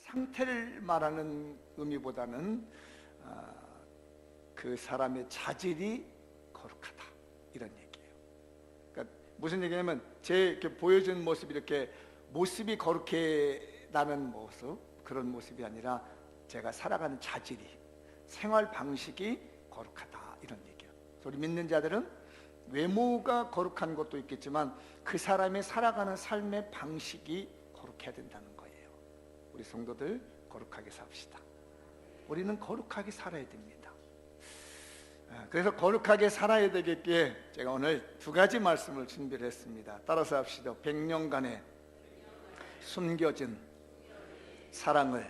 상태를 말하는 의미보다는 그 사람의 자질이 거룩하다, 이런 얘기예요. 그러니까 무슨 얘기냐면, 제 이렇게 보여준 모습이 이렇게 모습이 거룩해 나는 모습, 그런 모습이 아니라 제가 살아가는 자질이, 생활 방식이 거룩하다, 이런 얘기예요. 우리 믿는 자들은 외모가 거룩한 것도 있겠지만 그 사람의 살아가는 삶의 방식이 거룩해야 된다는 거예요. 우리 성도들 거룩하게 삽시다. 우리는 거룩하게 살아야 됩니다. 그래서 거룩하게 살아야 되겠기에 제가 오늘 두 가지 말씀을 준비를 했습니다. 따라서 합시다. 100년간의 숨겨진 사랑을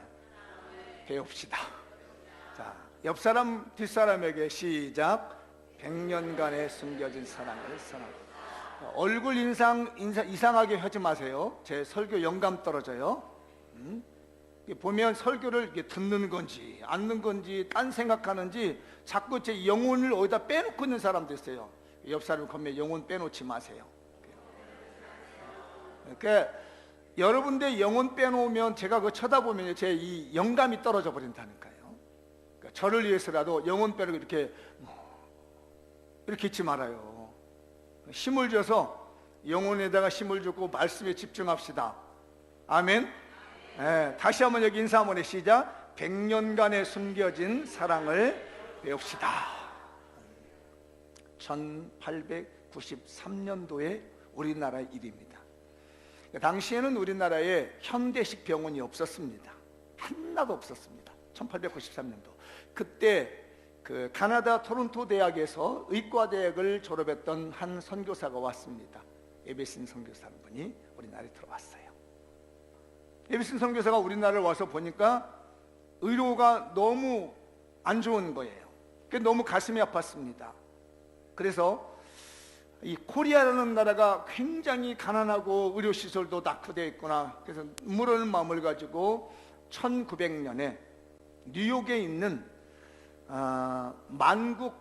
배웁시다. 자, 옆 사람 뒷사람에게 시작. 100년간의 숨겨진 사랑을 사랑합니다. 얼굴 인상 이상하게 하지 마세요. 제 설교 영감 떨어져요. 보면 설교를 이렇게 듣는 건지 안 듣는 건지 딴 생각하는지 자꾸 제 영혼을 어디다 빼놓고 있는 사람도 있어요. 옆 사람 보면 영혼 빼놓지 마세요. 그러니까 여러분들 영혼 빼놓으면 제가 그거 쳐다보면 제 이 영감이 떨어져 버린다니까요. 그러니까 저를 위해서라도 영혼 빼놓고 이렇게 있지 말아요. 힘을 줘서 영혼에다가 힘을 주고 말씀에 집중합시다. 아멘. 다시 한번 여기 인사 한번 해. 시작. 100년간의 숨겨진 사랑을 배웁시다. 1893년도에 우리나라의 일입니다. 당시에는 우리나라에 현대식 병원이 없었습니다. 하나도 없었습니다. 1893년도. 그때 그 카나다 토론토 대학에서 의과대학을 졸업했던 한 선교사가 왔습니다. 에베슨 선교사 한 분이 우리나라에 들어왔어요. 에베슨 선교사가 우리나라에 와서 보니까 의료가 너무 안 좋은 거예요. 너무 가슴이 아팠습니다. 그래서 이 코리아라는 나라가 굉장히 가난하고 의료시설도 낙후되어 있구나. 그래서 눈물 마음을 가지고 1900년에 뉴욕에 있는 만국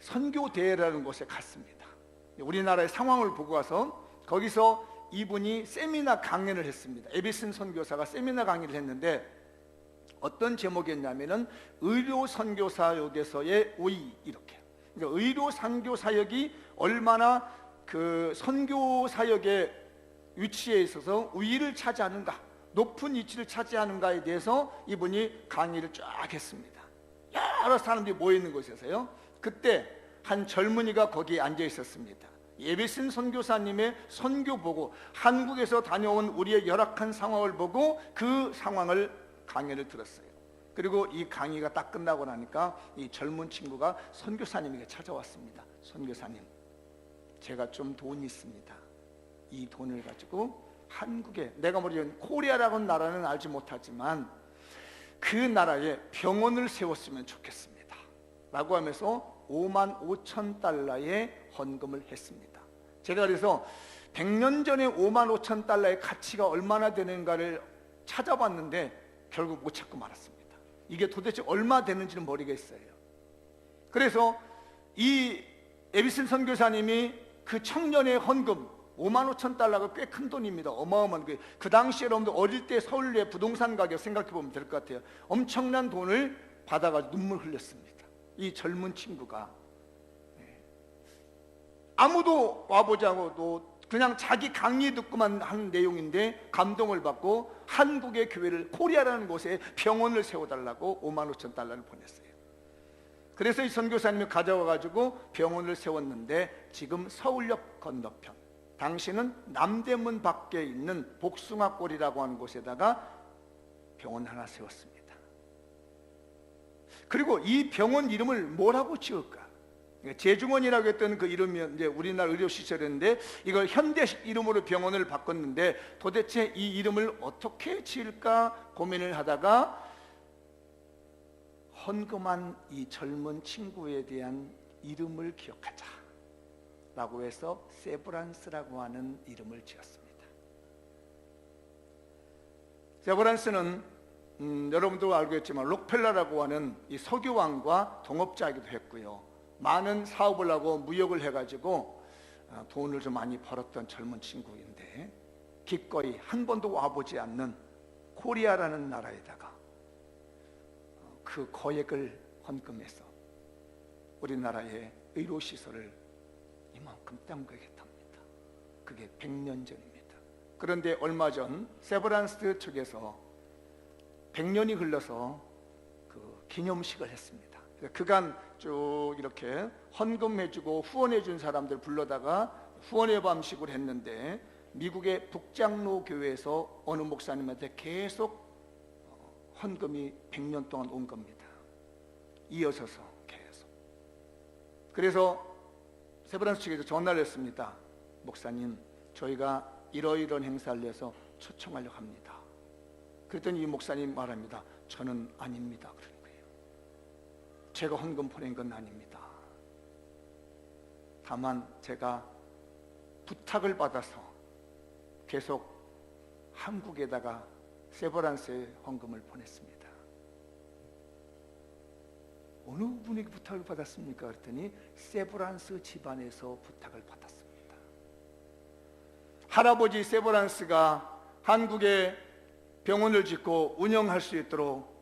선교대회라는 곳에 갔습니다. 우리나라의 상황을 보고 가서 거기서 이분이 세미나 강연을 했습니다. 에비슨 선교사가 세미나 강의를 했는데 어떤 제목이었냐면은 의료 선교 사역에서의 우위, 이렇게. 그러니까 의료 선교 사역이 얼마나 그 선교 사역의 위치에 있어서 우위를 차지하는가, 높은 위치를 차지하는가에 대해서 이분이 강의를 쫙 했습니다. 여러 사람들이 모여 있는 곳에서요. 그때 한 젊은이가 거기에 앉아 있었습니다. 에베슨 선교사님의 선교 보고, 한국에서 다녀온 우리의 열악한 상황을 보고 그 상황을 강의를 들었어요. 그리고 이 강의가 딱 끝나고 나니까 이 젊은 친구가 선교사님에게 찾아왔습니다. 선교사님, 제가 좀 돈이 있습니다. 이 돈을 가지고 한국에, 내가 모르는 코리아라는 나라는 알지 못하지만 그 나라에 병원을 세웠으면 좋겠습니다 라고 하면서 55,000달러의 헌금을 했습니다. 제가 그래서 100년 전에 55,000달러의 가치가 얼마나 되는가를 찾아봤는데 결국 못 찾고 말았습니다. 이게 도대체 얼마 되는지는 모르겠어요. 그래서 이 에비슨 선교사님이 그 청년의 헌금 55,000달러가 꽤 큰 돈입니다. 어마어마한 게, 그 당시에 여러분들 어릴 때 서울의 부동산 가격 생각해 보면 될 것 같아요. 엄청난 돈을 받아가지고 눈물 흘렸습니다. 이 젊은 친구가 아무도 와보지 않고도 그냥 자기 강의 듣고만 한 내용인데 감동을 받고 한국의 교회를, 코리아라는 곳에 병원을 세워달라고 55,000달러를 보냈어요. 그래서 이 선교사님이 가져와가지고 병원을 세웠는데 지금 서울역 건너편, 당시는 남대문 밖에 있는 복숭아골이라고 하는 곳에다가 병원 하나 세웠습니다. 그리고 이 병원 이름을 뭐라고 지을까? 제중원이라고 했던 그 이름이 이제 우리나라 의료시설인데 이걸 현대식 이름으로 병원을 바꿨는데 도대체 이 이름을 어떻게 지을까 고민을 하다가 헌금한 이 젊은 친구에 대한 이름을 기억하자 라고 해서 세브란스라고 하는 이름을 지었습니다. 세브란스는 여러분도 알겠지만 록펠러라고 하는 이 석유왕과 동업자이기도 했고요. 많은 사업을 하고 무역을 해가지고 돈을 좀 많이 벌었던 젊은 친구인데 기꺼이 한 번도 와보지 않는 코리아라는 나라에다가 그 거액을 헌금해서 우리나라의 의료시설을 이만큼 땅거겠답니다. 그게 100년 전입니다. 그런데 얼마 전 세브란스 측에서 100년이 흘러서 그 기념식을 했습니다. 그간 쭉 이렇게 헌금해주고 헌해준 사람들 불러다가 후원의 밤식을 했는데 미국의 북장로 교회에서 어느 목사님한테 계속 헌금이 100년 동안 온 겁니다. 이어져서 계속. 그래서 세브란스 측에서 전화를 했습니다. 목사님, 저희가 이러이러한 행사를 해서 초청하려고 합니다. 그랬더니 이 목사님 말합니다. 저는 아닙니다. 그러는 거예요. 제가 헌금 보낸 건 아닙니다. 다만 제가 부탁을 받아서 계속 한국에다가 세브란스에 헌금을 보냈습니다. 어느 분에게 부탁을 받았습니까? 그랬더니 세브란스 집안에서 부탁을 받았습니다. 할아버지 세브란스가 한국에 병원을 짓고 운영할 수 있도록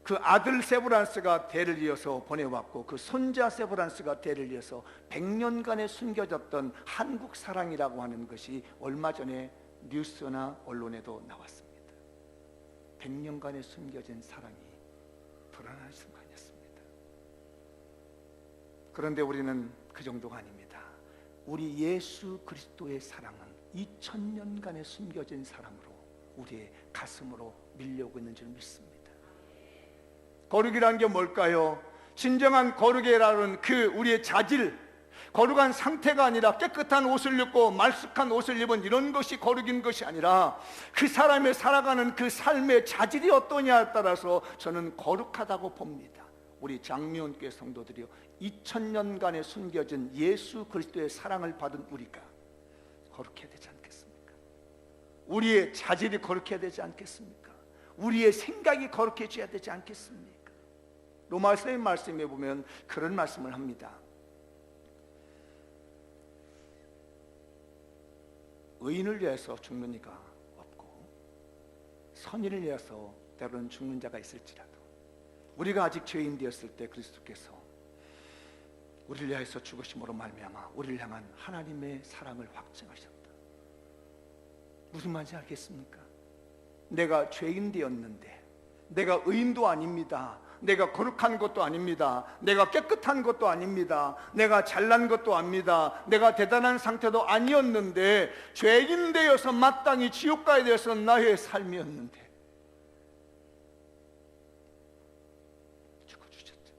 그 아들 세브란스가 대를 이어서 보내왔고 그 손자 세브란스가 대를 이어서 100년간에 숨겨졌던 한국 사랑이라고 하는 것이 얼마 전에 뉴스나 언론에도 나왔습니다. 100년간에 숨겨진 사랑이 드러나는 순간이었습니다. 그런데 우리는 그 정도가 아닙니다. 우리 예수 그리스도의 사랑은 2000년간에 숨겨진 사랑으로 우리의 가슴으로 밀려오고 있는 줄 믿습니다. 거룩이라는 게 뭘까요? 진정한 거룩이라는 그 우리의 자질, 거룩한 상태가 아니라 깨끗한 옷을 입고 말쑥한 옷을 입은 이런 것이 거룩인 것이 아니라 그 사람의 살아가는 그 삶의 자질이 어떠냐에 따라서 저는 거룩하다고 봅니다. 우리 장미원교회 성도들이요, 2000년간에 숨겨진 예수 그리스도의 사랑을 받은 우리가 거룩해야 되지 않겠습니까? 우리의 자질이 거룩해야 되지 않겠습니까? 우리의 생각이 거룩해져야 되지 않겠습니까? 로마서의 말씀에 보면 그런 말씀을 합니다. 의인을 위해서 죽는 이가 없고 선인을 위해서 때로는 죽는 자가 있을지라도 우리가 아직 죄인 되었을 때 그리스도께서 우리를 위하여서 죽으심으로 말미암아 우리를 향한 하나님의 사랑을 확증하셨다. 무슨 말인지 알겠습니까? 내가 죄인 되었는데 내가 의인도 아닙니다. 내가 거룩한 것도 아닙니다. 내가 깨끗한 것도 아닙니다. 내가 잘난 것도 아닙니다. 내가 대단한 상태도 아니었는데 죄인 되어서 마땅히 지옥 가야 되어서 나의 삶이었는데 죽어주셨죠.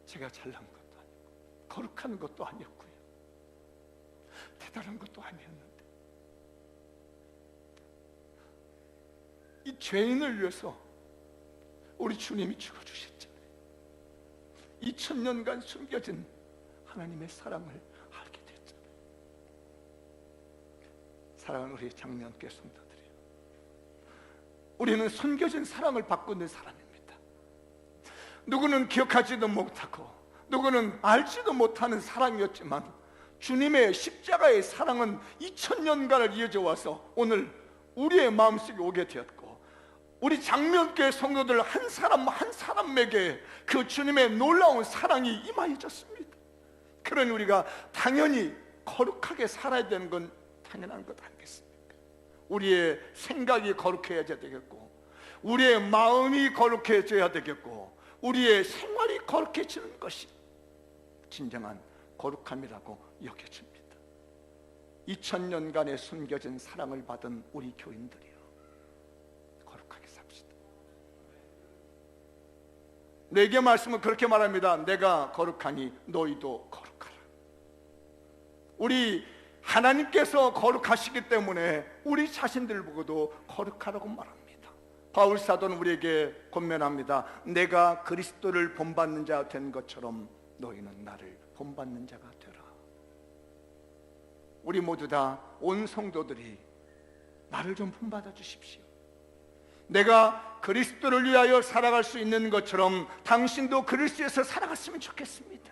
제가 잘난 것도 아니고 거룩한 것도 아니었고요, 대단한 것도 아니었는데 이 죄인을 위해서 우리 주님이 죽어주셨잖아요. 2000년간 숨겨진 하나님의 사랑을 알게 됐잖아요. 사랑하는 우리 장미원교회 성도들이요, 우리는 숨겨진 사랑을 받고 있는 사람입니다. 누구는 기억하지도 못하고 누구는 알지도 못하는 사랑이었지만 주님의 십자가의 사랑은 2000년간을 이어져 와서 오늘 우리의 마음속에 오게 되었고 우리 장미원교회 성도들 한 사람 한 사람에게 그 주님의 놀라운 사랑이 임하여졌습니다. 그러니 우리가 당연히 거룩하게 살아야 되는 건 당연한 것 아니겠습니까? 우리의 생각이 거룩해야 되겠고 우리의 마음이 거룩해져야 되겠고 우리의 생활이 거룩해지는 것이 진정한 거룩함이라고 여겨집니다. 2000년간의 숨겨진 사랑을 받은 우리 교인들이요, 거룩하게 삽시다. 내게 말씀은 그렇게 말합니다. 내가 거룩하니 너희도 거룩하라. 우리 하나님께서 거룩하시기 때문에 우리 자신들 보고도 거룩하라고 말합니다. 바울 사도는 우리에게 권면합니다. 내가 그리스도를 본받는 자 된 것처럼 너희는 나를 본받는 자가 되라. 우리 모두 다 온 성도들이 나를 좀 본받아 주십시오. 내가 그리스도를 위하여 살아갈 수 있는 것처럼 당신도 그리스도에서 살아갔으면 좋겠습니다.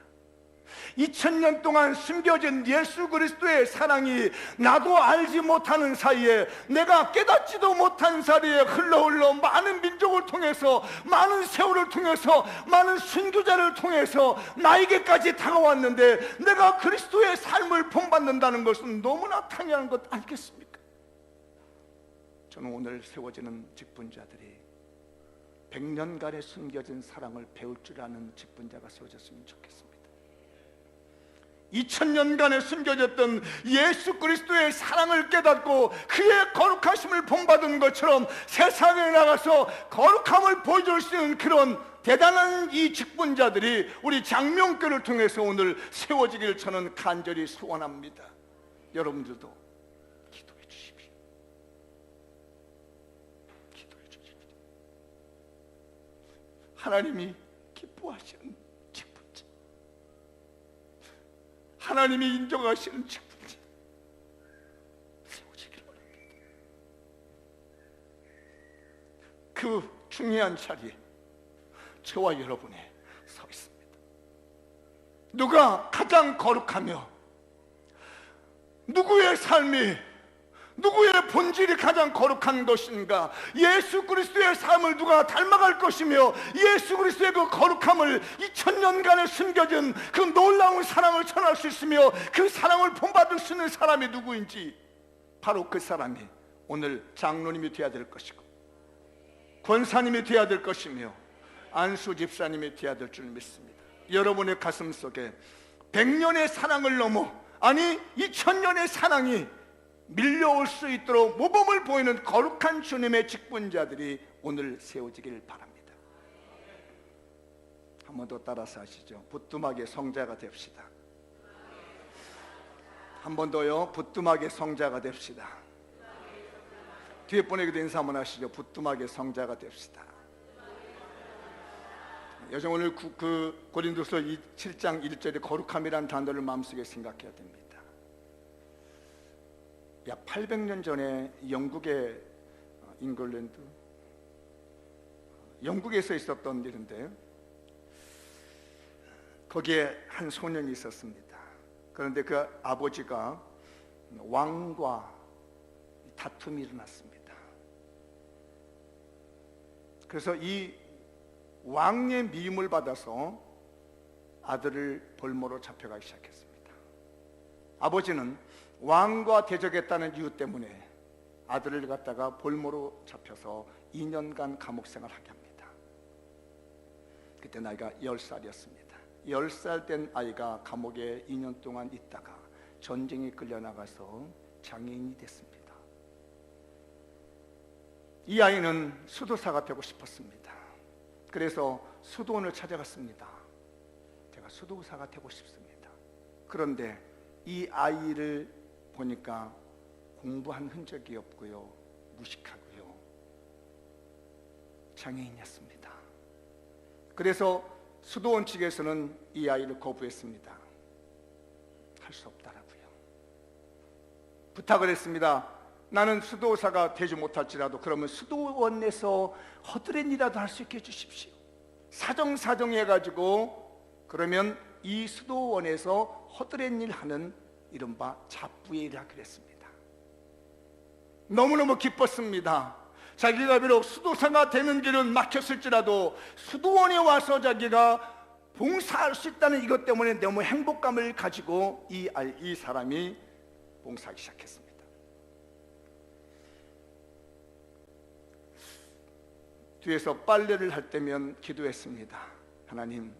2000년 동안 숨겨진 예수 그리스도의 사랑이 나도 알지 못하는 사이에, 내가 깨닫지도 못한 사이에 흘러 많은 민족을 통해서, 많은 세월을 통해서, 많은 순교자를 통해서 나에게까지 다가왔는데, 내가 그리스도의 삶을 본받는다는 것은 너무나 당연한 것 아니겠습니까? 저는 오늘 세워지는 직분자들이 100년간의 숨겨진 사랑을 배울 줄 아는 직분자가 세워졌으면 좋겠습니다. 2000년간에 숨겨졌던 예수 그리스도의 사랑을 깨닫고 그의 거룩하심을 본받은 것처럼 세상에 나가서 거룩함을 보여줄 수 있는 그런 대단한 이 직분자들이 우리 장명교를 통해서 오늘 세워지기를 저는 간절히 소원합니다. 여러분들도 기도해 주십시오. 기도해 주십시오. 하나님이 기뻐하시는 직분자, 하나님이 인정하시는 직분자 세워지기를 바랍니다. 그 중요한 자리에 저와 여러분이 서 있습니다. 누가 가장 거룩하며 누구의 삶이, 누구의 본질이 가장 거룩한 것인가? 예수 그리스도의 삶을 누가 닮아갈 것이며, 예수 그리스도의 그 거룩함을 2000년간에 숨겨진 그 놀라운 사랑을 전할 수 있으며 그 사랑을 본받을 수 있는 사람이 누구인지, 바로 그 사람이 오늘 장로님이 되어야 될 것이고, 권사님이 되어야 될 것이며, 안수 집사님이 되어야 될 줄 믿습니다. 여러분의 가슴 속에 100년의 사랑을 넘어, 아니 2000년의 사랑이 밀려올 수 있도록 모범을 보이는 거룩한 주님의 직분자들이 오늘 세워지길 바랍니다. 한 번 더 따라서 하시죠. 부뚜막의 성자가 됩시다. 한 번 더요. 부뚜막의 성자가 됩시다. 뒤에 보내기도 인사 한번 하시죠. 부뚜막의 성자가 됩시다. 여정 오늘 그 고린도서 7장 1절에 거룩함이라는 단어를 마음속에 생각해야 됩니다. 약 800년 전에 영국의 잉글랜드, 영국에서 있었던 일인데, 거기에 한 소년이 있었습니다. 그런데 그 아버지가 왕과 다툼이 일어났습니다. 그래서 이 왕의 미움을 받아서 아들을 볼모로 잡혀가기 시작했습니다. 아버지는 왕과 대적했다는 이유 때문에 아들을 갖다가 볼모로 잡혀서 2년간 감옥 생활하게 합니다. 그때 나이가 10살이었습니다. 10살 된 아이가 감옥에 2년 동안 있다가 전쟁에 끌려나가서 장애인이 됐습니다. 이 아이는 수도사가 되고 싶었습니다. 그래서 수도원을 찾아갔습니다. 제가 수도사가 되고 싶습니다. 그런데 이 아이를 보니까 공부한 흔적이 없고요, 무식하고요, 장애인이었습니다. 그래서 수도원 측에서는 이 아이를 거부했습니다. 할 수 없다라고요. 부탁을 했습니다. 나는 수도사가 되지 못할지라도 그러면 수도원에서 허드렛 일이라도 할 수 있게 해주십시오. 사정사정 해가지고 그러면 이 수도원에서 허드렛 일 하는 이른바 잡부의 일을 하기로 했습니다. 너무너무 기뻤습니다. 자기가 비록 수도사가 되는 길은 막혔을지라도 수도원에 와서 자기가 봉사할 수 있다는 이것 때문에 너무 행복감을 가지고 이 사람이 봉사하기 시작했습니다. 뒤에서 빨래를 할 때면 기도했습니다. 하나님,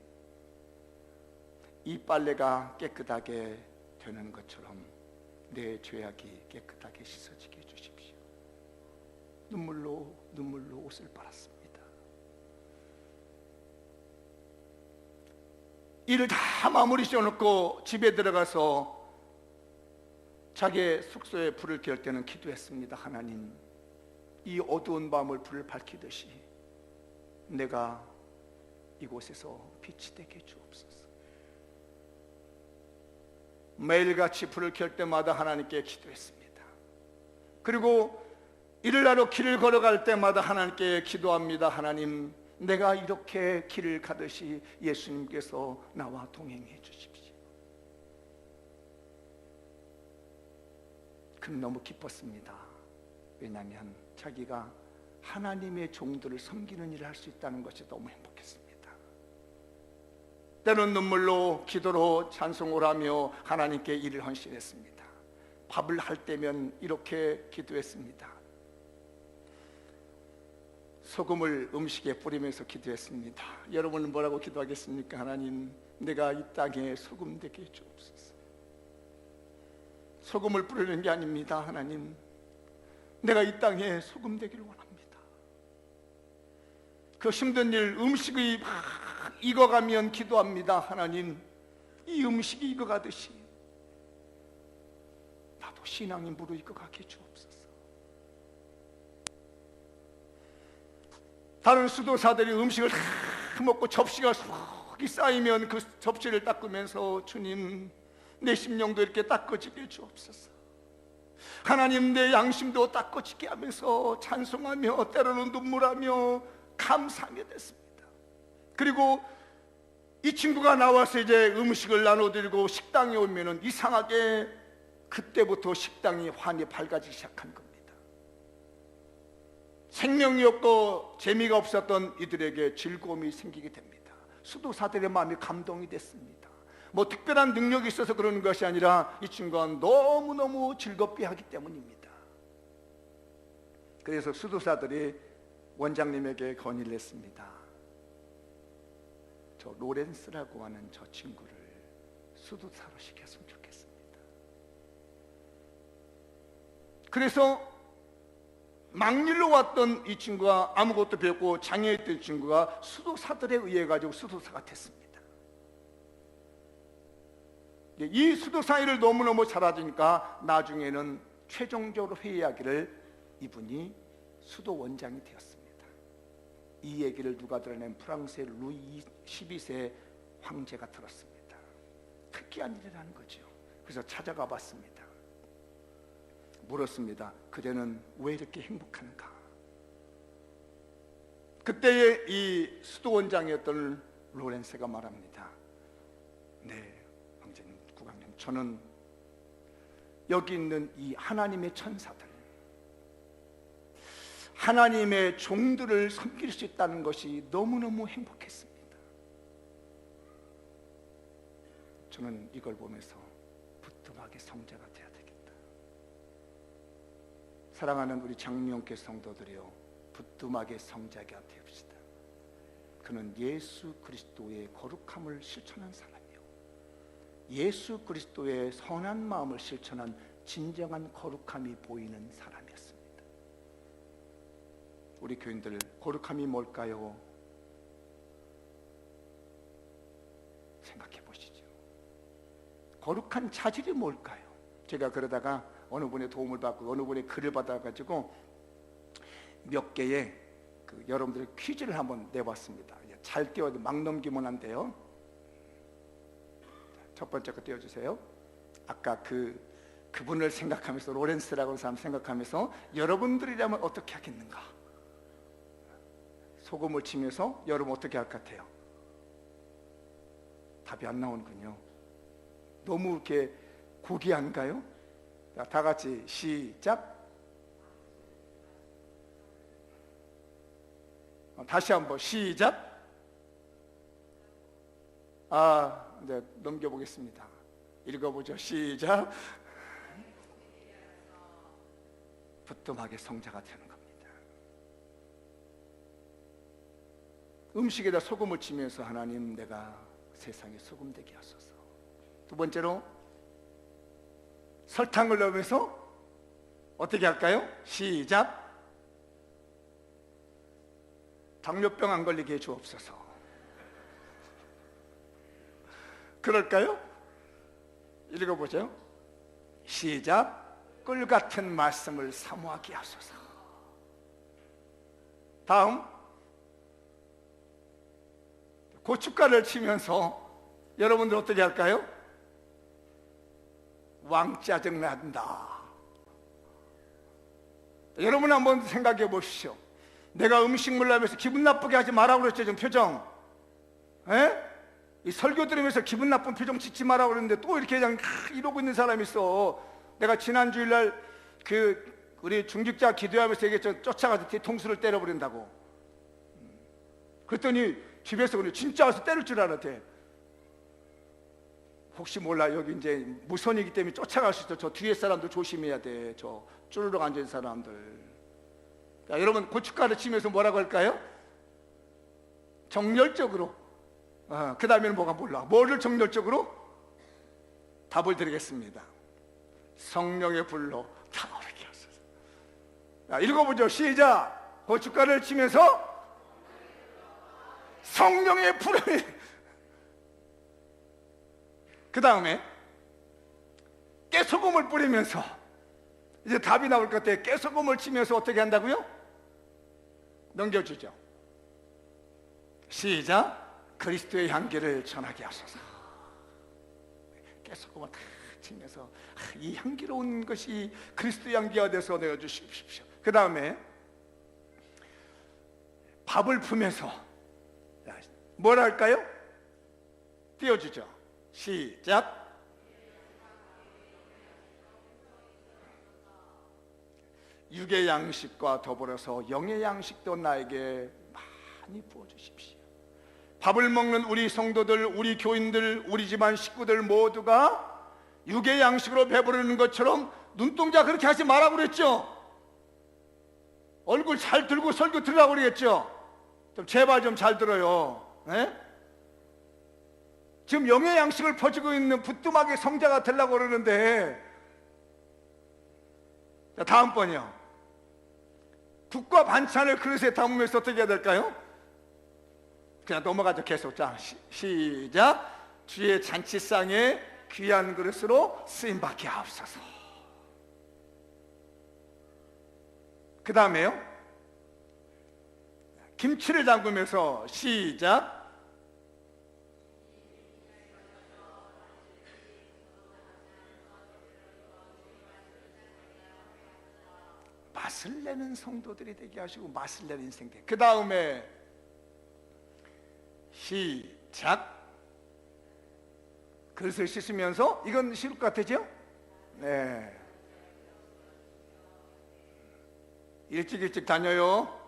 이 빨래가 깨끗하게 되는 것처럼 내 죄악이 깨끗하게 씻어지게 해주십시오. 눈물로 옷을 빨았습니다. 일을 다 마무리 지어놓고 집에 들어가서 자기의 숙소에 불을 켤 때는 기도했습니다. 하나님, 이 어두운 밤을 불을 밝히듯이 내가 이곳에서 빛이 되게 주옵소서. 매일같이 불을 켤 때마다 하나님께 기도했습니다. 그리고 일을 하러 길을 걸어갈 때마다 하나님께 기도합니다. 하나님, 내가 이렇게 길을 가듯이 예수님께서 나와 동행해 주십시오. 그는 너무 기뻤습니다. 왜냐하면 자기가 하나님의 종들을 섬기는 일을 할 수 있다는 것이 너무 행복했습니다. 때론 눈물로, 기도로, 찬송을 하며 하나님께 일을 헌신했습니다. 밥을 할 때면 이렇게 기도했습니다. 소금을 음식에 뿌리면서 기도했습니다. 여러분은 뭐라고 기도하겠습니까? 하나님, 내가 이 땅에 소금 되게 해주옵소서. 소금을 뿌리는 게 아닙니다. 하나님, 내가 이 땅에 소금 되기를 원합니다. 그 힘든 일, 음식이 막 익어가면 기도합니다. 하나님, 이 음식이 익어가듯이 나도 신앙이 무르익어가게 해주옵소서. 다른 수도사들이 음식을 다 먹고 접시가 속이 쌓이면 그 접시를 닦으면서 주님, 내 심령도 이렇게 닦아지게 해주옵소서. 하나님, 내 양심도 닦아지게 하면서 찬송하며 때로는 눈물하며 감사하게 됐습니다. 그리고 이 친구가 나와서 이제 음식을 나눠드리고 식당에 오면은 이상하게 그때부터 식당이 환히 밝아지기 시작한 겁니다. 생명이 없고 재미가 없었던 이들에게 즐거움이 생기게 됩니다. 수도사들의 마음이 감동이 됐습니다. 뭐 특별한 능력이 있어서 그러는 것이 아니라 이 친구가 너무너무 즐겁게 하기 때문입니다. 그래서 수도사들이 원장님에게 건의를 했습니다. 저 로렌스라고 하는 저 친구를 수도사로 시켰으면 좋겠습니다. 그래서 막일로 왔던 이 친구가 아무것도 배웠고 장애했던 친구가 수도사들에 의해 가지고 수도사가 됐습니다. 이 수도사 일을 너무너무 잘하니까 나중에는 최종적으로 회의하기를 이분이 수도 원장이 되었습니다. 이 얘기를 누가 들어낸 프랑스의 루이 12세 황제가 들었습니다. 특이한 일이라는 거죠. 그래서 찾아가 봤습니다. 물었습니다. 그대는 왜 이렇게 행복한가? 그때의 이 수도원장이었던 로렌스가 말합니다. 네, 황제님, 국왕님, 저는 여기 있는 이 하나님의 천사들, 하나님의 종들을 섬길 수 있다는 것이 너무너무 행복했습니다. 저는 이걸 보면서 부뚜막의 성자가 되어야 되겠다. 사랑하는 우리 장미영교 성도들이여, 부뚜막의 성자가 되읍시다. 그는 예수 그리스도의 거룩함을 실천한 사람이요, 예수 그리스도의 선한 마음을 실천한 진정한 거룩함이 보이는 사람이었습니다. 우리 교인들, 거룩함이 뭘까요? 생각해 보시죠. 거룩한 자질이 뭘까요? 제가 그러다가 어느 분의 도움을 받고 어느 분의 글을 받아가지고 몇 개의 여러분들의 퀴즈를 한번 내봤습니다. 잘 띄워도 막 넘기면 안 돼요. 첫 번째 거 띄워주세요. 아까 그분을 생각하면서, 로렌스라고 하는 사람 생각하면서 여러분들이라면 어떻게 하겠는가? 소금을 치면서 여러분 어떻게 할 것 같아요? 답이 안 나오는군요. 너무 이렇게 고귀한가요? 자, 다 같이 시작. 다시 한번 시작. 이제 넘겨보겠습니다. 읽어보죠. 시작. 부뚜막의 성자가 되는 겁니다. 음식에다 소금을 치면서 하나님, 내가 세상에 소금 되게 하소서. 두 번째로 설탕을 넣으면서 어떻게 할까요? 시작. 당뇨병 안 걸리게 해주옵소서. 그럴까요? 읽어보죠. 시작. 꿀 같은 말씀을 사모하게 하소서. 다음, 고춧가루를 치면서 여러분들 어떻게 할까요? 왕짜증 난다. 여러분 한번 생각해 보십시오. 내가 음식물 나면서 기분 나쁘게 하지 말라고 그랬죠. 지금 표정, 이 설교 들으면서 기분 나쁜 표정 짓지 말라고 그랬는데 또 이렇게 그냥 이러고 있는 사람이 있어. 내가 지난 주일날 우리 중직자 기도하면서 얘기했죠. 쫓아가서 뒤통수를 때려버린다고. 그랬더니 집에서 그래 진짜 와서 때릴 줄 알았대. 혹시 몰라 여기 이제 무선이기 때문에 쫓아갈 수 있어. 저 뒤에 사람들 조심해야 돼. 저 쭈르륵 앉은 사람들. 자, 여러분 고춧가루 치면서 뭐라고 할까요? 정열적으로. 그 다음에는 뭐가 몰라. 뭐를 정열적으로? 답을 드리겠습니다. 성령의 불로 타오르게 하소서. 자, 읽어보죠. 시작. 고춧가루를 치면서 성령의 불을. 그 다음에 깨소금을 뿌리면서 이제 답이 나올 것 같아요. 깨소금을 치면서 어떻게 한다고요? 넘겨주죠. 시작. 그리스도의 향기를 전하게 하소서. 깨소금을 다 치면서 이 향기로운 것이 그리스도의 향기가 돼서 내어주십시오. 그 다음에 밥을 풀면서 뭘 할까요? 띄워주죠. 시작. 육의 양식과 더불어서 영의 양식도 나에게 많이 부어주십시오. 밥을 먹는 우리 성도들, 우리 교인들, 우리 집안 식구들 모두가 육의 양식으로 배부르는 것처럼 눈동자 그렇게 하지 말라고 그랬죠. 얼굴 잘 들고 설교 들으라고 그랬죠. 좀 제발 좀 잘 들어요. 네? 지금 영의 양식을 퍼주고 있는 부뚜막의 성자가 되려고 그러는데. 자, 다음번이요. 국과 반찬을 그릇에 담으면서 어떻게 해야 될까요? 그냥 넘어가죠. 계속. 자, 시작. 주의 잔치상에 귀한 그릇으로 쓰임받게 하옵소서. 그 다음에요, 김치를 담그면서 시작. 맛을 내는 성도들이 되게 하시고 맛을 내는 인생 되게. 그 다음에 시작. 그릇을 씻으면서, 이건 쉬울 것 같으죠? 네. 일찍 다녀요.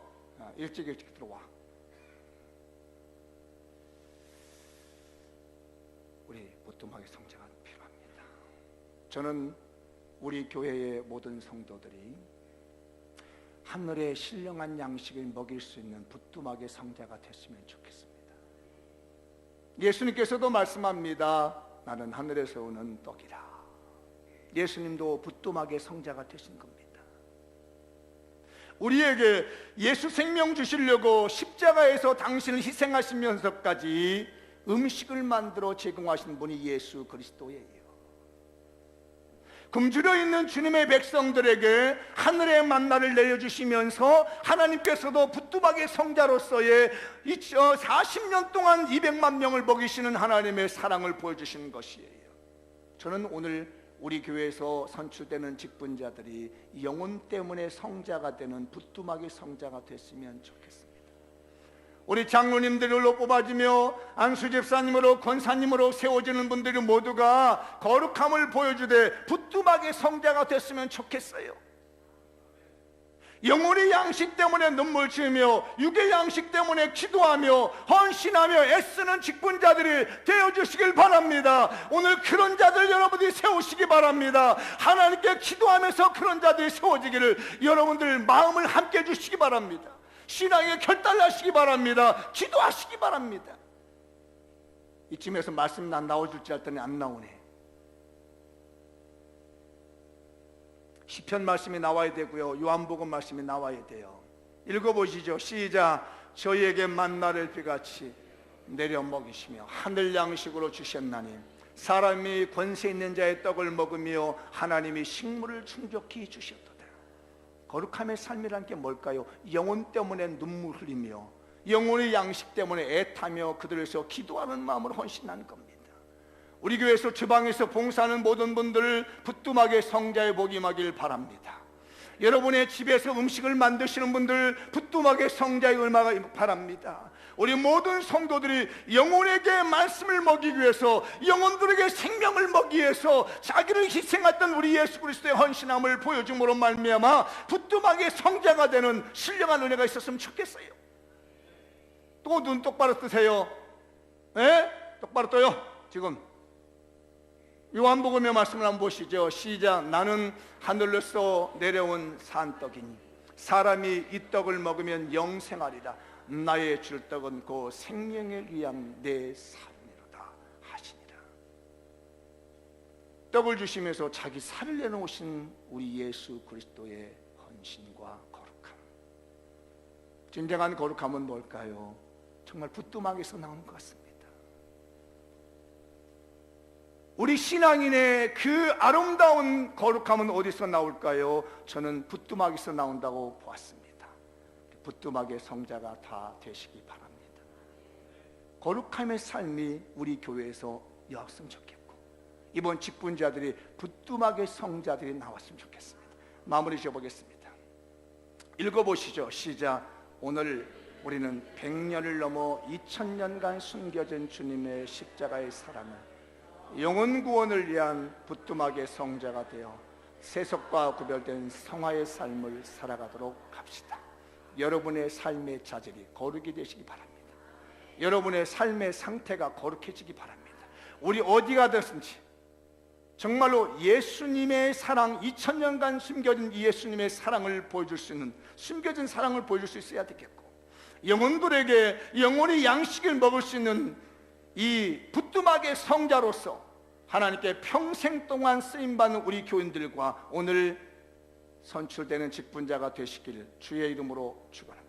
일찍 들어와. 우리 부뚜막의 성자가 필요합니다. 저는 우리 교회의 모든 성도들이 하늘의 신령한 양식을 먹일 수 있는 부뚜막의 성자가 됐으면 좋겠습니다. 예수님께서도 말씀합니다. 나는 하늘에서 오는 떡이라. 예수님도 부뚜막의 성자가 되신 겁니다. 우리에게 예수 생명 주시려고 십자가에서 당신을 희생하시면서까지 음식을 만들어 제공하신 분이 예수 그리스도예요. 굶주려 있는 주님의 백성들에게 하늘의 만나를 내려주시면서 하나님께서도 부뚜막의 성자로서의 40년 동안 200만 명을 먹이시는 하나님의 사랑을 보여주시는 것이에요. 저는 오늘 우리 교회에서 선출되는 직분자들이 영혼 때문에 성자가 되는 부뚜막의 성자가 됐으면 좋겠습니다. 우리 장로님들로 뽑아지며 안수 집사님으로 권사님으로 세워지는 분들이 모두가 거룩함을 보여주되 부뚜막의 성자가 됐으면 좋겠어요. 영혼의 양식 때문에 눈물 지으며 육의 양식 때문에 기도하며 헌신하며 애쓰는 직분자들이 되어주시길 바랍니다. 오늘 그런 자들 여러분들이 세우시기 바랍니다. 하나님께 기도하면서 그런 자들이 세워지기를 여러분들 마음을 함께 해주시기 바랍니다. 신앙에 결단하시기 바랍니다. 기도하시기 바랍니다. 이쯤에서 말씀 난 나와줄 줄 알았더니 안 나오네. 시편 말씀이 나와야 되고요, 요한복음 말씀이 나와야 돼요. 읽어보시죠. 시작. 저희에게 만나를 비같이 내려 먹이시며 하늘 양식으로 주셨나니 사람이 권세 있는 자의 떡을 먹으며 하나님이 식물을 충족히 주셨도다. 거룩함의 삶이란 게 뭘까요? 영혼 때문에 눈물 흘리며 영혼의 양식 때문에 애타며 그들에서 기도하는 마음으로 헌신하는 겁니다. 우리 교회에서 주방에서 봉사하는 모든 분들을 부뚜막의 성자의 복이 임하길 바랍니다. 여러분의 집에서 음식을 만드시는 분들 부뚜막의 성자의 음악을 바랍니다. 우리 모든 성도들이 영혼에게 말씀을 먹이기 위해서, 영혼들에게 생명을 먹이기 위해서 자기를 희생했던 우리 예수 그리스도의 헌신함을 보여줌으로 말미암아 부뚜막의 성자가 되는 신령한 은혜가 있었으면 좋겠어요. 또 눈 똑바로 뜨세요. 예? 똑바로 떠요. 지금 요한복음의 말씀을 한번 보시죠. 시작. 나는 하늘로서 내려온 산떡이니 사람이 이 떡을 먹으면 영생하리라. 나의 줄 떡은 그 생명을 위한 내 살이로다 하시니라. 떡을 주시면서 자기 살을 내놓으신 우리 예수 그리스도의 헌신과 거룩함. 진정한 거룩함은 뭘까요? 정말 부뚜막에서 나오는 것 같습니다. 우리 신앙인의 그 아름다운 거룩함은 어디서 나올까요? 저는 부뚜막에서 나온다고 보았습니다. 부뚜막의 성자가 다 되시기 바랍니다. 거룩함의 삶이 우리 교회에서 나왔으면 좋겠고, 이번 직분자들이 부뚜막의 성자들이 나왔으면 좋겠습니다. 마무리 지어보겠습니다. 읽어보시죠. 시작. 오늘 우리는 100년을 넘어 2000년간 숨겨진 주님의 십자가의 사랑을 영혼 구원을 위한 부뚜막의 성자가 되어 세속과 구별된 성화의 삶을 살아가도록 합시다. 여러분의 삶의 자질이 거룩이 되시기 바랍니다. 여러분의 삶의 상태가 거룩해지기 바랍니다. 우리 어디 가든지 정말로 예수님의 사랑, 2000년간 숨겨진 이 예수님의 사랑을 보여줄 수 있는, 숨겨진 사랑을 보여줄 수 있어야 되겠고, 영혼들에게 영혼의 양식을 먹을 수 있는 이 부뚜막의 성자로서 하나님께 평생 동안 쓰임받는 우리 교인들과 오늘 선출되는 직분자가 되시길 주의 이름으로 축원합니다.